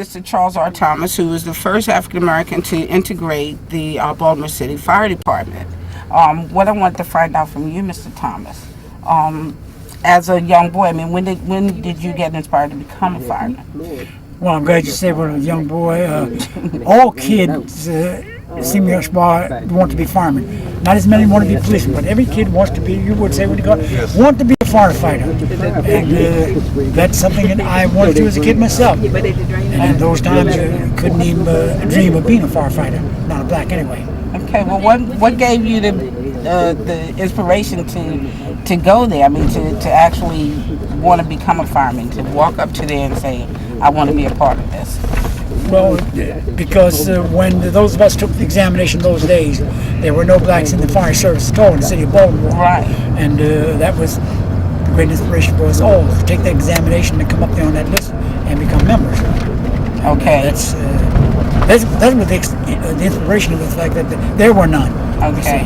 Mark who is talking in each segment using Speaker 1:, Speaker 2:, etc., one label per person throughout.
Speaker 1: Mr. Charles R. Thomas, who was the first African American to integrate the Baltimore City Fire Department. What I want to find out from you, Mr. Thomas, as a young boy, I mean, when did you get inspired to become a fireman?
Speaker 2: Well, I'm glad you said when I was a young boy. All kids see me want to be firemen. Not as many want to be policemen, but every kid wants to be, you would say, want to be a firefighter. And that's something that I wanted to as a kid myself. And in those times, I couldn't even dream of being a firefighter, not a black anyway.
Speaker 1: Okay, well, what gave you the inspiration to go there? I mean, to actually want to become a fireman, to walk up to there and say, I want to be a part of this.
Speaker 2: Well, because when those of us took the examination those days, there were no blacks in the fire service at all in the city of Baltimore.
Speaker 1: Right.
Speaker 2: And that was the great inspiration for us all, to take that examination and come up there on that list and become members.
Speaker 1: Okay.
Speaker 2: That's what the inspiration of the fact that there were none.
Speaker 1: Okay.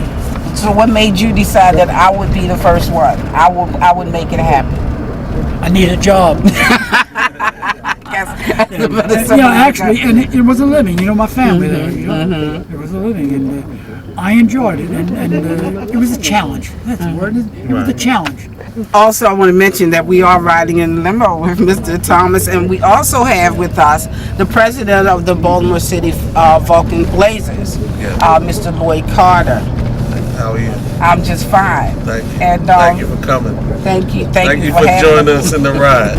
Speaker 1: So what made you decide that I would be the first one? I would make it happen.
Speaker 2: I need a job. Actually, and it was a living. My family there. It was a living, and I enjoyed it, and it was a challenge. That's the word. It was a challenge.
Speaker 1: Also, I want to mention that we are riding in the limo with Mr. Thomas, and we also have with us the president of the Baltimore City Vulcan Blazers, Mr. Lloyd Carter.
Speaker 3: How are you?
Speaker 1: I'm just fine.
Speaker 3: Thank you.
Speaker 1: And,
Speaker 3: thank you for coming.
Speaker 1: Thank you
Speaker 3: for joining us in the ride.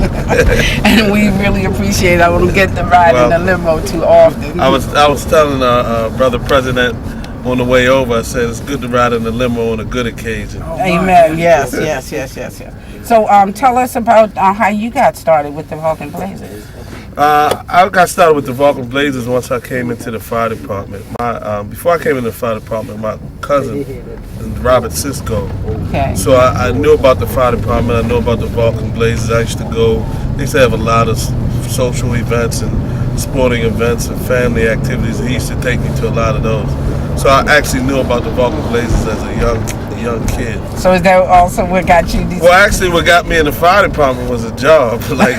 Speaker 1: And we really appreciate it. I don't get to ride in the limo too often.
Speaker 3: I was telling our brother president on the way over, I said it's good to ride in the limo on a good occasion.
Speaker 1: Amen. Yes. So tell us about how you got started with the Vulcan Blazers.
Speaker 3: I got started with the Vulcan Blazers once I came into the fire department. Before I came into the fire department, my cousin, Robert Cisco.
Speaker 1: Okay.
Speaker 3: So I knew about the fire department. I knew about the Vulcan Blazers. I used to go. They used to have a lot of social events and sporting events and family activities. He used to take me to a lot of those. So I actually knew about the Vulcan Blazers as a young kid.
Speaker 1: So is that also what got you?
Speaker 3: Well, actually, what got me in the fire department was a job. Like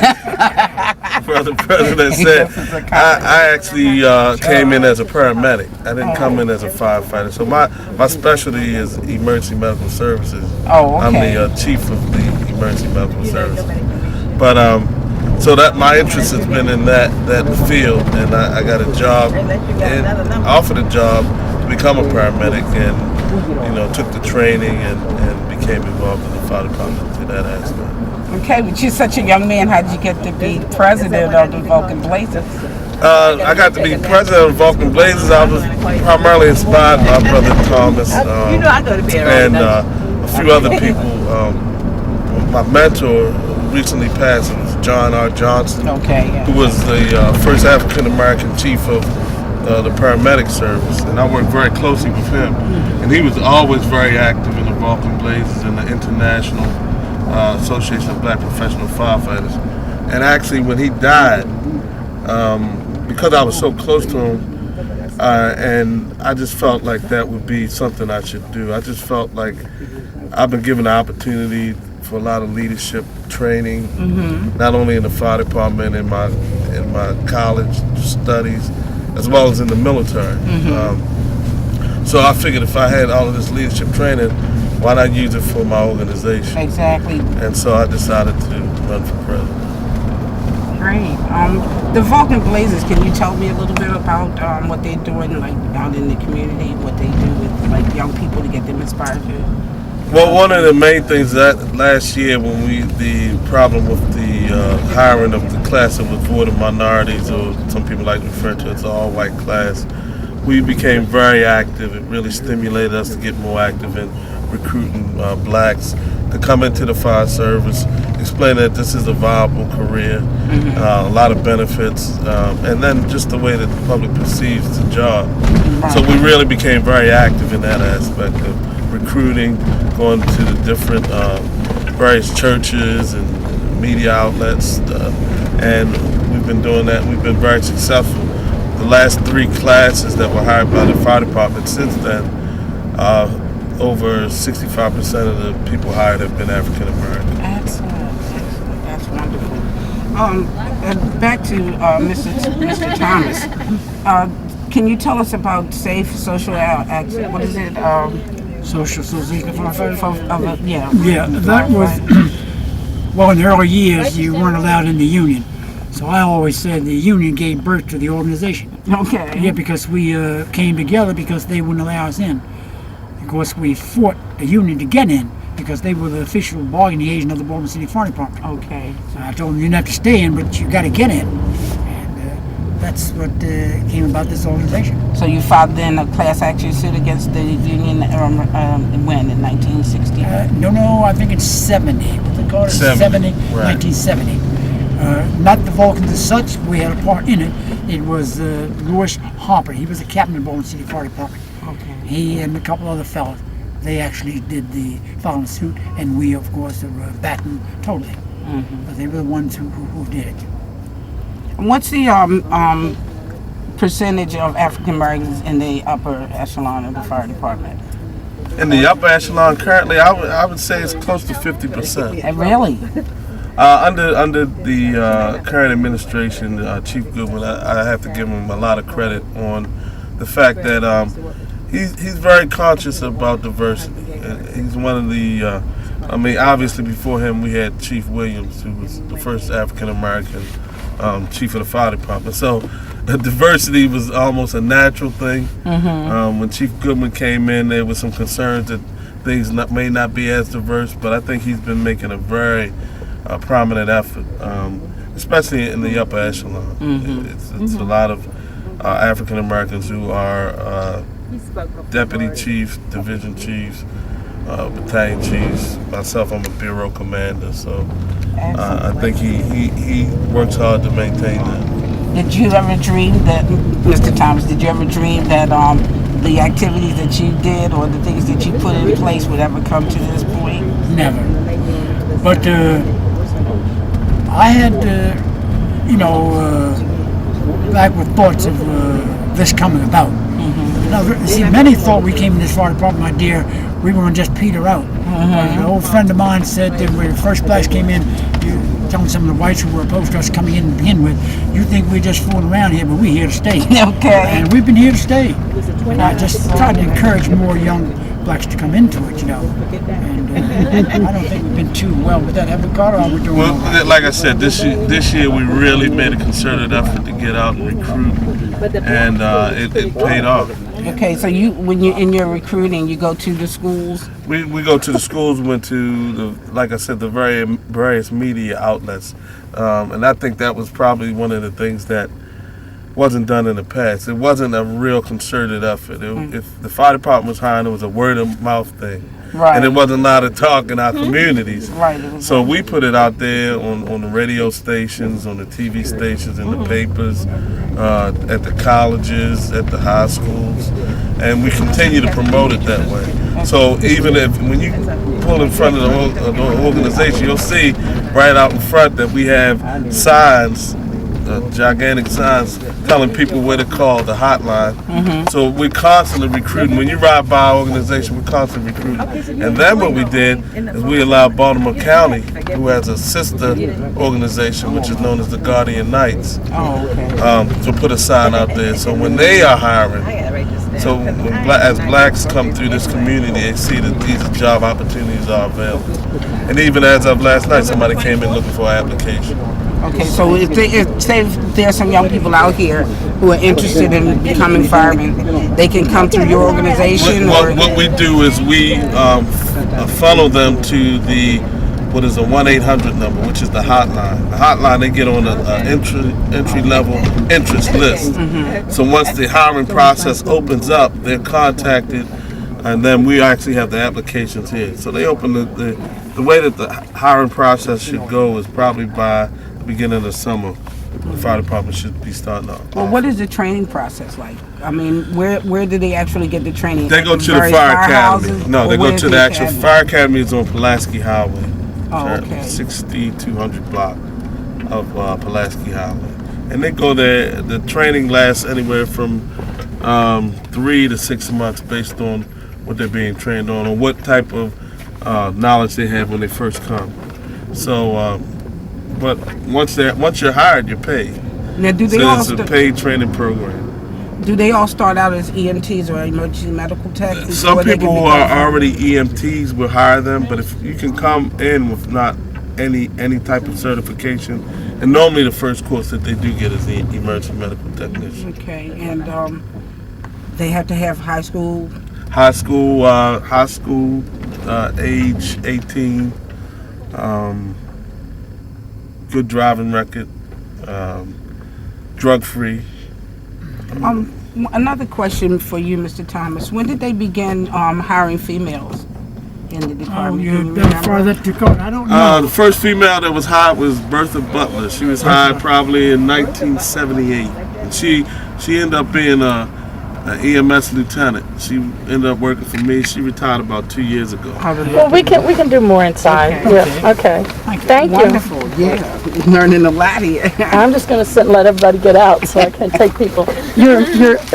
Speaker 3: Brother President said, I actually came in as a paramedic. I didn't come in as a firefighter. So my specialty is emergency medical services.
Speaker 1: Oh, okay.
Speaker 3: I'm the chief of the emergency medical services. But so that my interest has been in that field, and I got a job and offered a job to become a paramedic, and took the training and became involved in the fire department to that aspect.
Speaker 1: Okay, but you're such a young man. How did you get to be president of the Vulcan Blazers?
Speaker 3: I got to be president of Vulcan Blazers. I was primarily inspired by Brother Thomas and a few other people. My mentor recently passed. It was John R. Johnson, who was the first African American chief of the paramedic service, and I worked very closely with him. And he was always very active in the Vulcan Blazers and the International Association of Black Professional Firefighters. And actually, when he died, because I was so close to him, and I just felt like that would be something I should do. I just felt like I've been given the opportunity for a lot of leadership training, not only in the fire department, in my college studies, as well as in the military. So I figured if I had all of this leadership training, why not use it for my organization?
Speaker 1: Exactly.
Speaker 3: And so I decided to run for president.
Speaker 1: Great. The Vulcan Blazers, can you tell me a little bit about what they're doing, like out in the community, what they do with like young people to get them inspired to?
Speaker 3: Well, one of the main things that last year when the problem with the hiring of the class that was void of minorities, or some people like to refer to it as all-white class, we became very active. It really stimulated us to get more active in recruiting blacks to come into the fire service, explain that this is a viable career, a lot of benefits, and then just the way that the public perceives the job. So we really became very active in that aspect of recruiting, going to the different various churches and media outlets, and we've been doing that. We've been very successful. The last 3 classes that were hired by the fire department since then, over 65% of the people hired have been African American.
Speaker 1: Excellent. That's wonderful. Back to Mr. Thomas. Can you tell us about safe social access? What is it?
Speaker 2: Social Association of Firefighters.
Speaker 1: Yeah.
Speaker 2: Yeah, that was, well, in the early years, you weren't allowed in the union. So I always said the union gave birth to the organization.
Speaker 1: Okay.
Speaker 2: Yeah, because we came together because they wouldn't allow us in. Of course, we fought the union to get in because they were the official bargaining agent of the Baltimore City Fire Department.
Speaker 1: Okay.
Speaker 2: So I told them you didn't have to stay in, but you got to get in. And that's what came about this organization.
Speaker 1: So you filed then a class action suit against the union when, in 1960?
Speaker 2: No, I think it's 70. What's it called?
Speaker 3: 70, right.
Speaker 2: 1970. Not the Vulcans as such. We had a part in it. It was Louis Harper. He was the captain of the Baltimore City Fire Department.
Speaker 1: Okay.
Speaker 2: He and a couple other fellows, they actually did the filing suit, and we, of course, were backing totally.
Speaker 1: Mm-hmm.
Speaker 2: But they were the ones who did it.
Speaker 1: And what's the percentage of African Americans in the upper echelon of the fire department?
Speaker 3: In the upper echelon currently, I would say it's close to 50%.
Speaker 1: Really?
Speaker 3: Under the current administration, Chief Goodman, I have to give him a lot of credit on the fact that he's very conscious about diversity. He's one of the, obviously before him we had Chief Williams, who was the first African American chief of the fire department. So diversity was almost a natural thing.
Speaker 1: Mm-hmm.
Speaker 3: When Chief Goodman came in, there was some concerns that things may not be as diverse, but I think he's been making a very prominent effort, especially in the upper echelon.
Speaker 1: Mm-hmm.
Speaker 3: It's a lot of African Americans who are deputy chiefs, division chiefs, battalion chiefs. Myself, I'm a bureau commander, so I think he works hard to maintain that.
Speaker 1: Did you ever dream that, Mr. Thomas, did you ever dream that the activities that you did or the things that you put in place would ever come to this point?
Speaker 2: Never. But I had, backward thoughts of this coming about. Now, see, many thought we came in this fire department, my dear, we were going to just peter out. An old friend of mine said that when the first blast came in, telling some of the whites who were opposed to us coming in to begin with, you think we're just fooling around here, but we're here to stay.
Speaker 1: Okay.
Speaker 2: And we've been here to stay. And I just tried to encourage more young blacks to come into it, And I don't think we've been too well with that, have we, Carter? Or we're doing all right?
Speaker 3: Well, like I said, this year we really made a concerted effort to get out and recruit, and it paid off.
Speaker 1: Okay, so when you're in your recruiting, you go to the schools?
Speaker 3: We go to the schools, went to like I said, the various media outlets, and I think that was probably one of the things that wasn't done in the past. It wasn't a real concerted effort. If the fire department was hiring, it was a word of mouth thing.
Speaker 1: Right.
Speaker 3: And it wasn't a lot of talk in our communities.
Speaker 1: Right.
Speaker 3: So we put it out there on the radio stations, on the TV stations, in the papers, at the colleges, at the high schools, and we continue to promote it that way. So even when you pull in front of the organization, you'll see right out in front that we have signs, gigantic signs telling people where to call the hotline. So we're constantly recruiting. When you ride by our organization, we're constantly recruiting. And then what we did is we allowed Baltimore County, who has a sister organization, which is known as the Guardian Knights, to put a sign out there. So when they are hiring, so as blacks come through this community, they see that these job opportunities are available. And even as of last night, somebody came in looking for an application.
Speaker 1: Okay, so say there's some young people out here who are interested in becoming firemen, they can come through your organization?
Speaker 3: What we do is we funnel them to the 1-800 number, which is the hotline. The hotline, they get on an entry-level interest list. So once the hiring process opens up, they're contacted, and then we actually have the applications here. So they open the way that the hiring process should go is probably by the beginning of the summer. The fire department should be starting off.
Speaker 1: Well, what is the training process like? I mean, where do they actually get the training?
Speaker 3: They go to the fire academy. No, they go to the actual fire academy. Is on Pulaski Highway.
Speaker 1: Oh, okay.
Speaker 3: 6200 block of Pulaski Highway. And they go there. The training lasts anywhere from 3 to 6 months based on what they're being trained on or what type of knowledge they have when they first come. So but once you're hired, you're paid.
Speaker 1: Now, do they
Speaker 3: So
Speaker 1: all
Speaker 3: it's a paid training program.
Speaker 1: do they all start out as EMTs or emergency medical techs?
Speaker 3: Some people who are already EMTs will hire them, but if you can come in with not any type of certification, and normally the first course that they do get is the emergency medical technician.
Speaker 1: Okay, and they have to have high school.
Speaker 3: High school, age 18, good driving record, drug free.
Speaker 1: Another question for you, Mr. Thomas. When did they begin hiring females in the
Speaker 2: Oh,
Speaker 1: department?
Speaker 2: you
Speaker 1: Can you
Speaker 2: better far
Speaker 1: remember?
Speaker 2: that to go. I don't know.
Speaker 3: The first female that was hired was Bertha Butler. She was hired probably in 1978. And she ended up being an EMS lieutenant. She ended up working for me. She retired about 2 years ago.
Speaker 4: Well, we can do more inside.
Speaker 1: Okay.
Speaker 4: Yeah. Okay. Thank you.
Speaker 1: Wonderful. Yeah, learning a lot here.
Speaker 4: I'm just going to sit and let everybody get out so I can take people. You're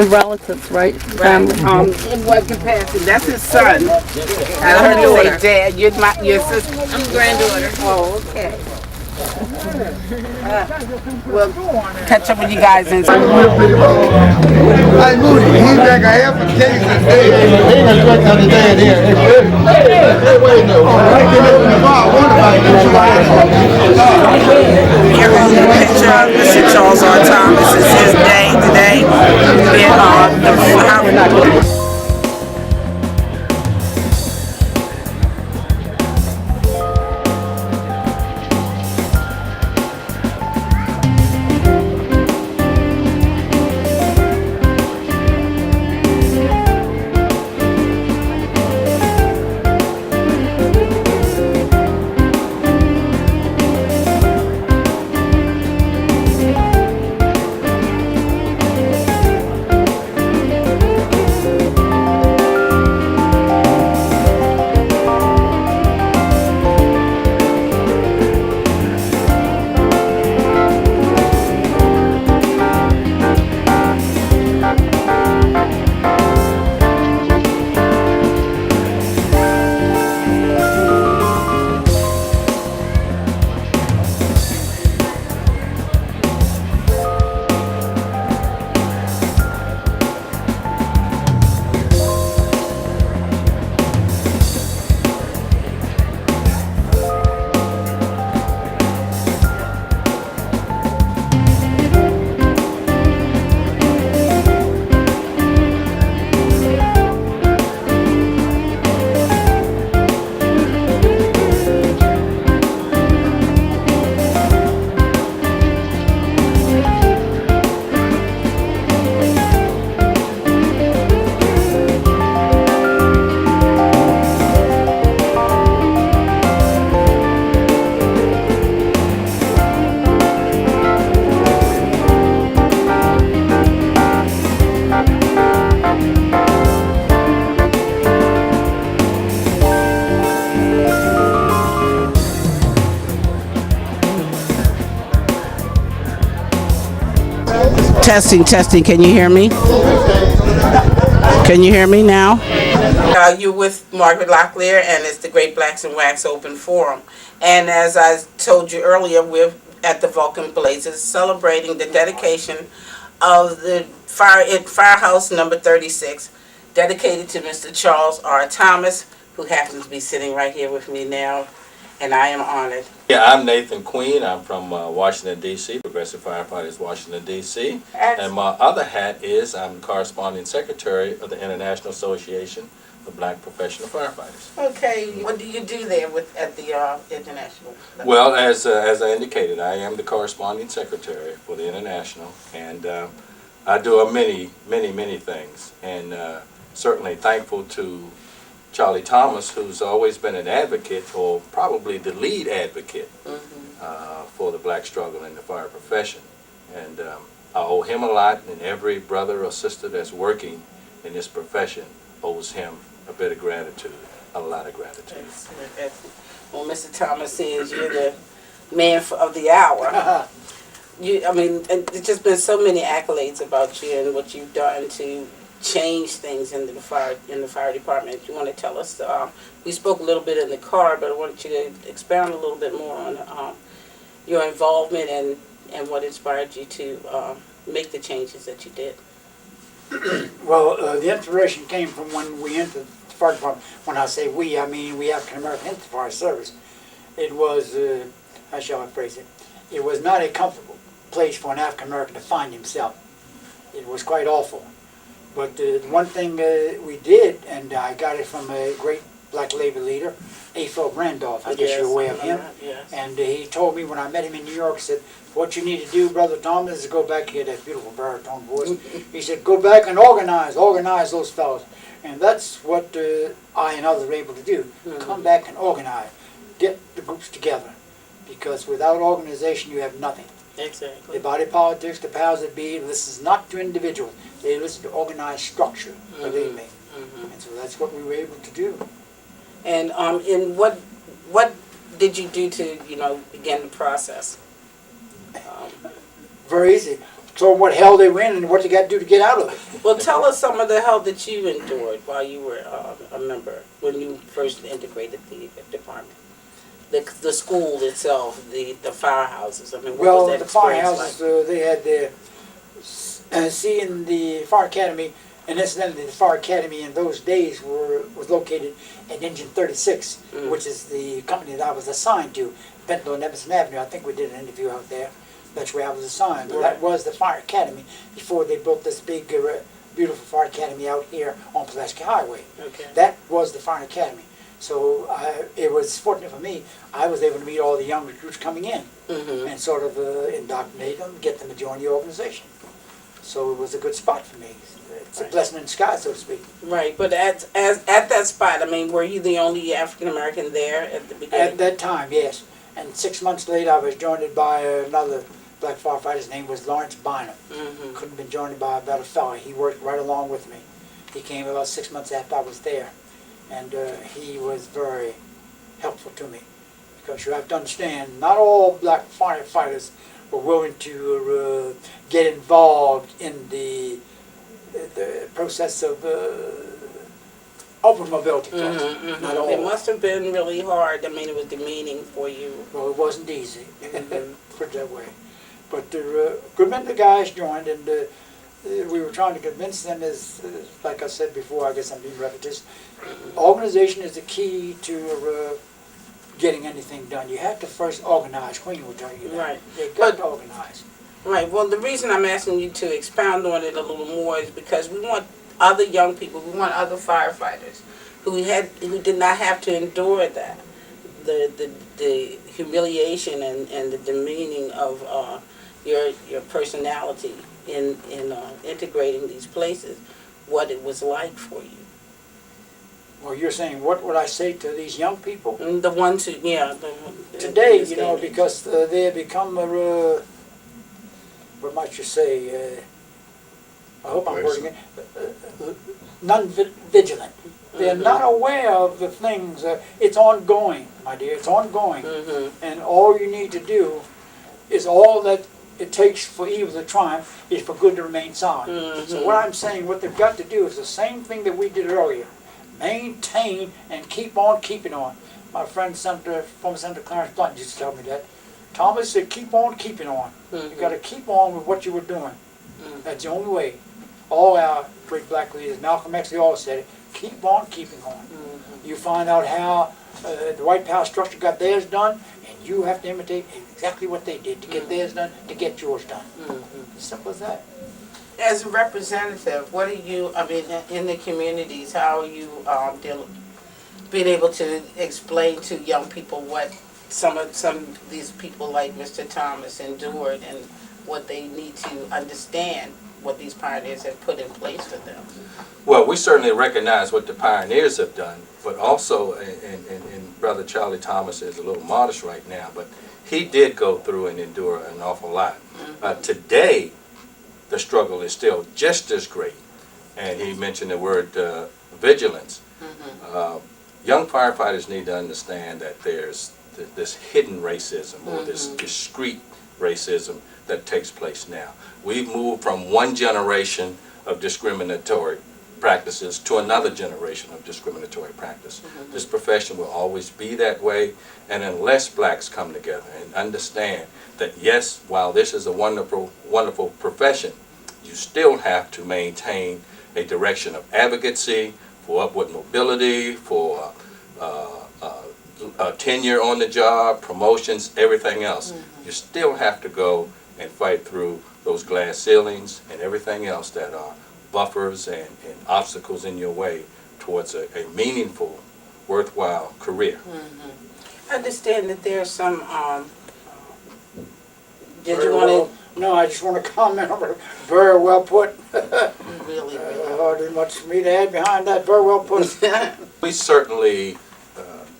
Speaker 4: relatives, right? Family.
Speaker 1: In what capacity? That's his son. I heard him say, "Dad, you're your sister." I'm granddaughter. Oh, okay. We'll catch up with you guys in.
Speaker 5: Hey, Moody, he's like a half a case a day. He ain't gonna drink on the day here. Hey, wait, no.
Speaker 1: Here is a picture of Mr. Charles R. Thomas. It's his day today. Being the Testing. Can you hear me? Can you hear me now? You're with Margaret Locklear, and it's the Great Blacks in Wax Open Forum. And as I told you earlier, we're at the Vulcan Blazers celebrating the dedication of the Firehouse number 36, dedicated to Mr. Charles R. Thomas, who happens to be sitting right here with me now, and I am honored.
Speaker 6: Yeah, I'm Nathan Queen. I'm from Washington, D.C., Progressive Firefighters, Washington, D.C. And my other hat is I'm corresponding secretary of the International Association of Black Professional Firefighters.
Speaker 1: Okay, what do you do there at the international?
Speaker 6: Well, as I indicated, I am the corresponding secretary for the International, and I do many things, and certainly thankful to Charlie Thomas, who's always been an advocate, or probably the lead advocate, for the black struggle in the fire profession. And I owe him a lot, and every brother or sister that's working in this profession owes him a bit of gratitude, a lot of gratitude.
Speaker 1: Well, Mr. Thomas says you're the man of the hour. I mean, there's just been so many accolades about you and what you've done to change things in the fire department. You want to tell us? We spoke a little bit in the car, but I want you to expound a little bit more on your involvement and what inspired you to make the changes that you did.
Speaker 2: Well, the inspiration came from when we entered the fire department. When I say we, I mean we African American entered the fire service. It was, how shall I phrase it? It was not a comfortable place for an African American to find himself. It was quite awful. But the one thing we did, and I got it from a great black labor leader, A. Philip Randolph, I guess you're aware of him.
Speaker 1: Yes.
Speaker 2: And he told me when I met him in New York, he said, what you need to do, Brother Thomas, is go back here, that beautiful baritone voice. He said, go back and organize those fellows. And that's what I and others were able to do. Come back and organize. Get the groups together. Because without organization, you have nothing.
Speaker 1: Exactly.
Speaker 2: The body politics, the powers that be, listens not to individuals. They listen to organized structure, believe me. And so that's what we were able to do.
Speaker 1: And what did you do to begin the process?
Speaker 2: Very easy. So what hell they were in and what they got to do to get out of it.
Speaker 1: Well, tell us some of the hell that you endured while you were a member, when you first integrated the department. The school itself, the firehouses. I mean, what was that
Speaker 2: The
Speaker 1: experience
Speaker 2: firehouses, they had their, in the fire academy, and incidentally, the fire academy in those days was located at Engine 36, which is the company that I was assigned to, Bentonville and Emerson Avenue. I think we did an interview out there. That's where I was assigned. But that was the fire academy before they built this big, beautiful fire academy out here on Pulaski Highway.
Speaker 1: Okay.
Speaker 2: That was the fire academy. So it was fortunate for me. I was able to meet all the young recruits coming in and sort of indoctrinate them, get them to join the organization. So it was a good spot for me. It's a blessing in disguise, so to speak.
Speaker 1: Right, but at that spot, I mean, were you the only African American there at the beginning?
Speaker 2: At that time, yes. And 6 months later, I was joined by another black firefighter. His name was Lawrence Bynum. Couldn't have been joined by a better fellow. He worked right along with me. He came about 6 months after I was there. And he was very helpful to me. Because you have to understand, not all black firefighters were willing to get involved in the process of upward mobility. Not all.
Speaker 1: It must have been really hard. I mean, it was demeaning for you.
Speaker 2: Well, it wasn't easy, put it that way. But a good many of the guys joined, and we were trying to convince them, like I said before, I guess I'm being repetitious, organization is the key to getting anything done. You have to first organize. Queen will tell you that.
Speaker 1: Right.
Speaker 2: You've got to organize.
Speaker 1: Right. Well, the reason I'm asking you to expound on it a little more is because we want other young people, we want other firefighters who did not have to endure that, the humiliation and the demeaning of your personality in integrating these places, what it was like for you.
Speaker 2: Well, you're saying, what would I say to these young people?
Speaker 1: And the ones who,
Speaker 2: Today, because they have become, what might you say, I hope I'm wording it, non-vigilant. They're not aware of the things. It's ongoing, my dear, it's ongoing. And all you need to do is all that it takes for evil to triumph is for good to remain silent. So what I'm saying, what they've got to do is the same thing that we did earlier. Maintain and keep on keeping on. My friend, former Senator Clarence Blunt used to tell me that. Thomas said, keep on keeping on. You got to keep on with what you were doing. That's the only way. All our great black leaders, Malcolm X, they all said it. Keep on keeping on. You find out how the white power structure got theirs done, and you have to imitate exactly what they did to get theirs done, to get yours done. As simple as that.
Speaker 1: As a representative, what are you, I mean, in the communities, how are you being able to explain to young people what some of these people like Mr. Thomas endured and what they need to understand, what these pioneers have put in place for them?
Speaker 6: Well, we certainly recognize what the pioneers have done, but also, and Brother Charlie Thomas is a little modest right now, but he did go through and endure an awful lot. Today, the struggle is still just as great. And he mentioned the word vigilance. Young firefighters need to understand that there's this hidden racism or this discreet racism that takes place now. We've moved from one generation of discriminatory practices to another generation of discriminatory practice. This profession will always be that way, and unless blacks come together and understand that yes, while this is a wonderful, wonderful profession, you still have to maintain a direction of advocacy for upward mobility, for tenure on the job, promotions, everything else. You still have to go and fight through those glass ceilings and everything else that are buffers and obstacles in your way towards a meaningful, worthwhile career.
Speaker 1: I understand that there's some, did you want
Speaker 2: No, I just want to comment on it. Very well put.
Speaker 1: to, really,
Speaker 2: Hardly much for me to add behind that. Very well put.
Speaker 6: We certainly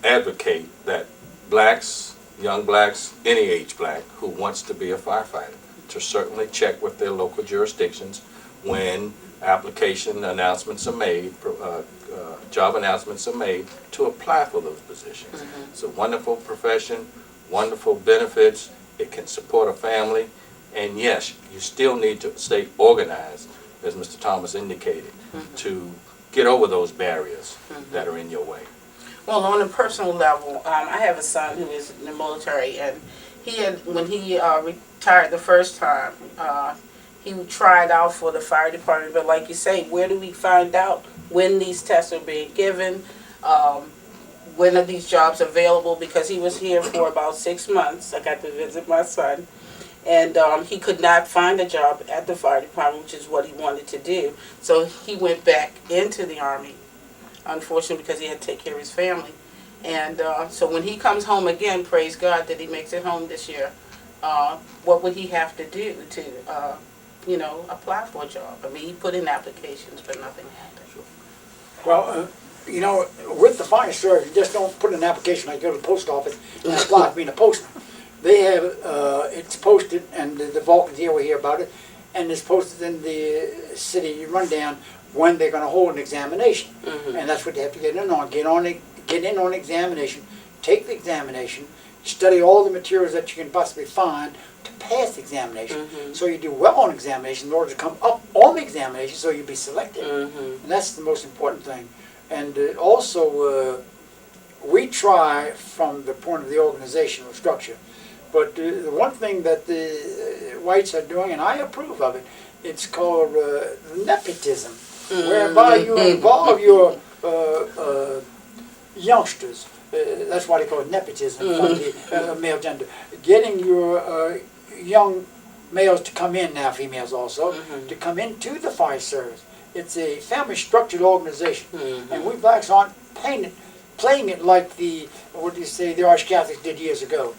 Speaker 6: advocate that blacks, young blacks, any age black who wants to be a firefighter, to certainly check with their local jurisdictions when application announcements are made, job announcements are made, to apply for those positions. It's a wonderful profession, wonderful benefits, it can support a family, and yes, you still need to stay organized, as Mr. Thomas indicated, to get over those barriers that are in your way.
Speaker 1: Well, on a personal level, I have a son who is in the military, and he had, when he retired the first time, he tried out for the fire department. But like you say, where do we find out when these tests are being given? When are these jobs available? Because he was here for about 6 months. I got to visit my son, and he could not find a job at the fire department, which is what he wanted to do. So he went back into the Army, unfortunately, because he had to take care of his family. And so when he comes home again, praise God that he makes it home this year, what would he have to do to, apply for a job? I mean, he put in applications, but nothing happened.
Speaker 2: Well, with the fire service, you just don't put in an application like you go to the post office and apply for being a postman. They have, it's posted, and the Vulcans here will hear about it, and it's posted in the city rundown when they're going to hold an examination. And that's what they have to get in on. Get in on examination, take the examination, study all the materials that you can possibly find to pass the examination. So you do well on examination in order to come up on the examination so you'll be selected. And that's the most important thing. And also, we try from the point of the organizational structure. But the one thing that the whites are doing, and I approve of it, it's called nepotism, whereby you involve your youngsters. That's why they call it nepotism from the male gender. Getting your young males to come in, now females also, to come into the fire service. It's a family structured organization. And we blacks aren't playing it like the Irish Catholics did years ago,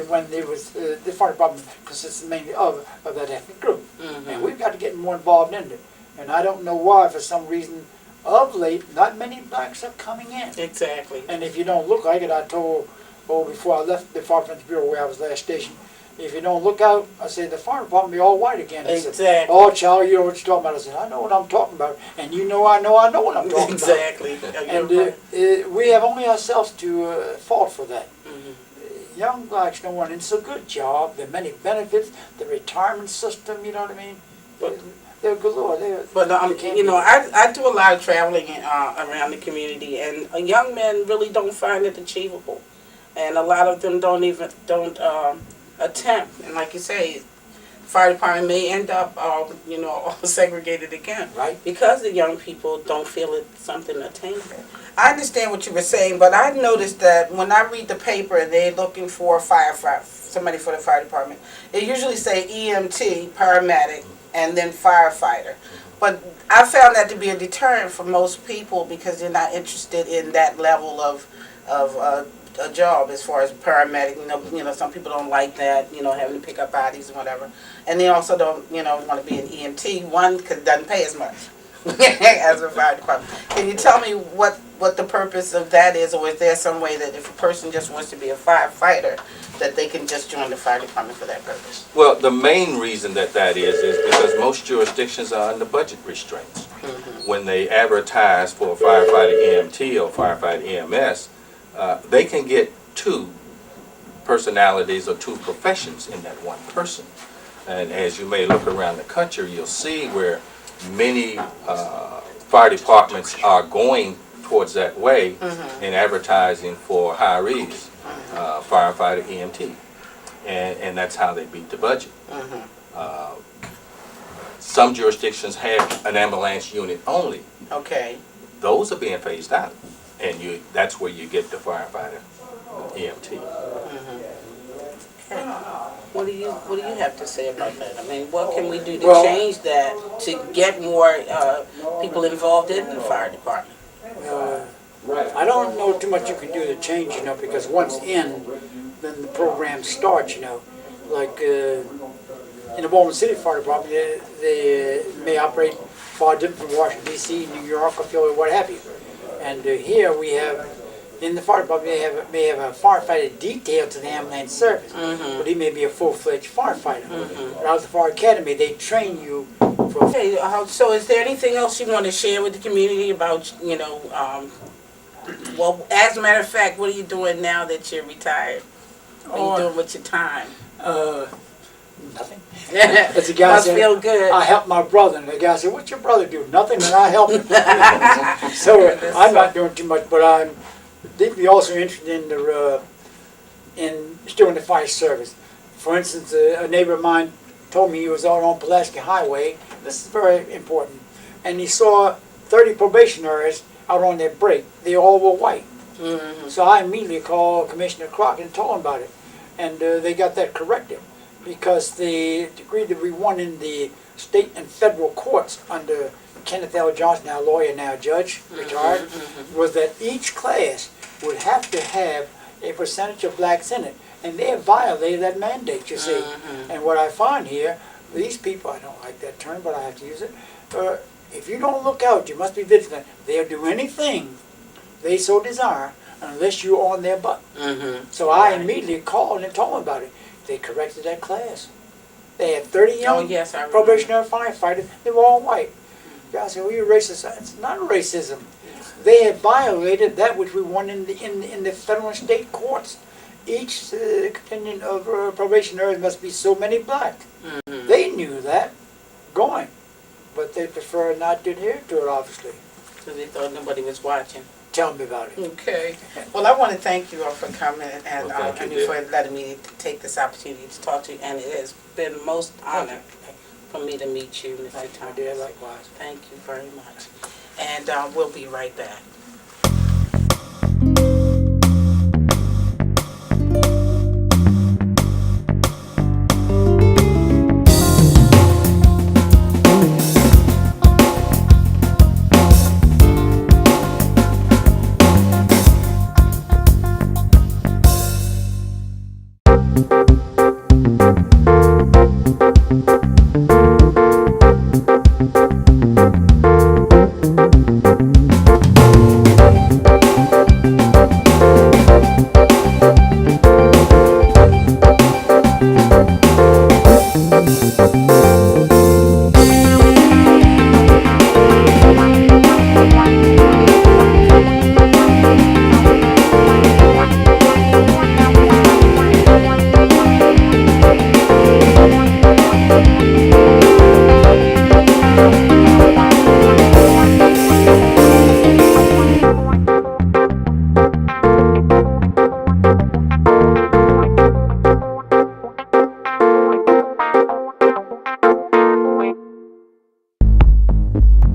Speaker 2: when there was the fire department consisted mainly of that ethnic group. And we've got to get more involved in it. And I don't know why, for some reason, of late, not many blacks are coming in.
Speaker 1: Exactly.
Speaker 2: And if you don't look like it, I told, before I left the Fire Defense Bureau where I was last stationed, if you don't look out, I said, the fire department will be all white again. He said, oh, child, you know what you're talking about. I said, I know what I'm talking about. And you know I know what I'm talking
Speaker 1: Exactly.
Speaker 2: about. And we have only ourselves to fault for that. Young blacks don't want it. It's a good job. There are many benefits. The retirement system, you know what I mean? But they're galore.
Speaker 1: But I do a lot of traveling around the community, and young men really don't find it achievable, and a lot of them don't attempt. And like you say, fire department may end up all segregated again,
Speaker 2: right? Because
Speaker 1: the young people don't feel it's something attainable. I understand what you were saying, but I noticed that when I read the paper and they're looking for somebody for the fire department, they usually say EMT, paramedic, and then firefighter. But I found that to be a deterrent for most people because they're not interested in that level of a job as far as paramedic. Some people don't like that, having to pick up bodies and whatever. And they also don't, want to be an EMT, one, because it doesn't pay as much as a fire department. Can you tell me what the purpose of that is, or is there some way that if a person just wants to be a firefighter, that they can just join the fire department for that purpose?
Speaker 6: Well, the main reason that is because most jurisdictions are under budget restraints. When they advertise for a firefighter EMT or firefighter EMS, they can get two personalities or two professions in that one person. And as you may look around the country, you'll see where many fire departments are going towards that way in advertising for hirees, firefighter, EMT, and that's how they beat the budget. Some jurisdictions have an ambulance unit only.
Speaker 1: Okay.
Speaker 6: Those are being phased out, and that's where you get the firefighter, EMT.
Speaker 1: What do you have to say about that? I mean, what can we do to
Speaker 2: Well-
Speaker 1: change that to get more people involved in the fire department?
Speaker 2: I don't know too much you can do to change, you know, because once in, then the program starts, you know. Like in the Baltimore City Fire Department, they may operate far different from Washington, D.C., New York, or Philly, what have you. And here we have, in the fire department, may have a firefighter detailed to the ambulance service, but he may be a full-fledged firefighter. But out of the fire academy, they train you for.
Speaker 1: Okay, so is there anything else you want to share with the community about, well, as a matter of fact, what are you doing now that you're retired? What are you doing with your time?
Speaker 2: Nothing. As the guy
Speaker 1: Must
Speaker 2: said,
Speaker 1: feel good.
Speaker 2: I helped my brother, and the guy said, "What's your brother do?" Nothing, and I help him. So I'm not doing too much, but I'm deeply also interested in still in the fire service. For instance, a neighbor of mine told me he was out on Pulaski Highway. This is very important, and he saw 30 probationers out on their break. They all were white. So I immediately called Commissioner Crockett and told him about it, and they got that corrected. Because the degree that we won in the state and federal courts under Kenneth L. Johnson, now lawyer, now judge, retired, was that each class would have to have a percentage of blacks in it. And they have violated that mandate, you see. And what I find here, these people, I don't like that term, but I have to use it, if you don't look out, you must be vigilant. They'll do anything they so desire unless you're on their butt. So I immediately called and told them about it. They corrected that class. They had 30 young probationary firefighters. They were all white. Guys said, "Well, you're racist." It's not racism. They had violated that which we won in the federal and state courts. Each contingent of probationaries must be so many black. They knew that going, but they preferred not to adhere to it, obviously.
Speaker 1: So they thought nobody was watching.
Speaker 2: Tell me about it.
Speaker 1: Okay. Well, I want to thank you all for coming and
Speaker 6: Thank you,
Speaker 1: for letting me take this opportunity to talk to you. And it has been most honor for me to meet you, Mr.
Speaker 2: My
Speaker 1: Thomas.
Speaker 2: dear, likewise.
Speaker 1: Thank you very much. And we'll be right back.